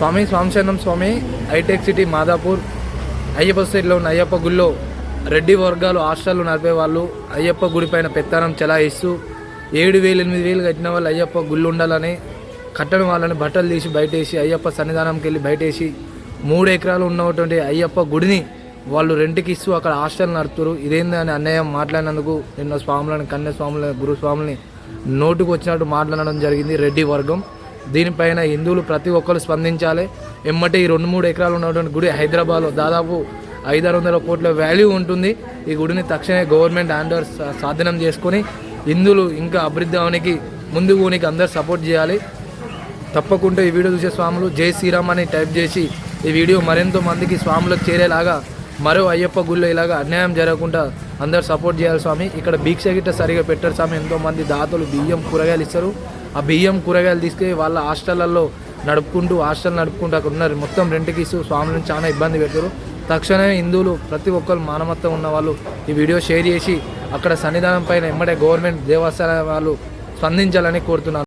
స్వామి స్వామిశరణం స్వామి hitech city Madhapur Ayyappa స్టేట్లో ఉన్న అయ్యప్ప గుడిలో రెడ్డి వర్గాలు హాస్టళ్ళు నడిపే వాళ్ళు అయ్యప్ప గుడి పైన పెత్తనం చెలాయిస్తూ 7,000 8,000 కట్టిన వాళ్ళు అయ్యప్ప గుళ్ళు ఉండాలని కట్టడం వాళ్ళని బట్టలు తీసి బయటేసి అయ్యప్ప సన్నిధానంకి వెళ్ళి బయటేసి 3 ఎకరాలు ఉన్నటువంటి అయ్యప్ప గుడిని వాళ్ళు రెంట్కి ఇస్తూ అక్కడ హాస్టల్ నడుపుతారు. ఇదేందని అన్యాయం మాట్లాడినందుకు ఎన్నో స్వాములను కన్య స్వాములని గురుస్వాములని నోటుకు వచ్చినట్టు మాట్లాడడం జరిగింది రెడ్డి వర్గం. దీనిపైన హిందువులు ప్రతి ఒక్కరు స్పందించాలి. ఎమ్మటే ఈ 2-3 ఎకరాలు ఉన్నటువంటి గుడి హైదరాబాద్లో దాదాపు 500-600 కోట్ల వాల్యూ ఉంటుంది. ఈ గుడిని తక్షణమే గవర్నమెంట్ హ్యాండ్ ఓవర్ సాధనం చేసుకొని హిందువులు ఇంకా అభివృద్ధి అవనికి ముందు పోనీకి అందరు సపోర్ట్ చేయాలి. తప్పకుండా ఈ వీడియో చూసే స్వాములు జై శ్రీరామ్ అని టైప్ చేసి ఈ వీడియో మరెంతో మందికి స్వాములకు చేరేలాగా మరో అయ్యప్ప గుళ్ళో ఇలాగా అన్యాయం జరగకుండా అందరు సపోర్ట్ చేయాలి స్వామి. ఇక్కడ భిక్ష గిట్ట సరిగా పెట్టారు స్వామి. ఎంతోమంది దాతలు బియ్యం కూరగాయలు ఇస్తారు. ఆ బియ్యం కూరగాయలు తీసుకెళ్ళి వాళ్ళ హాస్టళ్లలో నడుపుకుంటూ అక్కడ ఉన్నారు మొత్తం రెంట్కి ఇస్తూ స్వాములను చాలా ఇబ్బంది పెడతారు. తక్షణమే హిందువులు ప్రతి ఒక్కరు మానవత్వం ఉన్న వాళ్ళు ఈ వీడియో షేర్ చేసి అక్కడ సన్నిధానం పైన ఎమ్మటే గవర్నమెంట్ దేవస్థానం వాళ్ళు స్పందించాలని కోరుతున్నాను.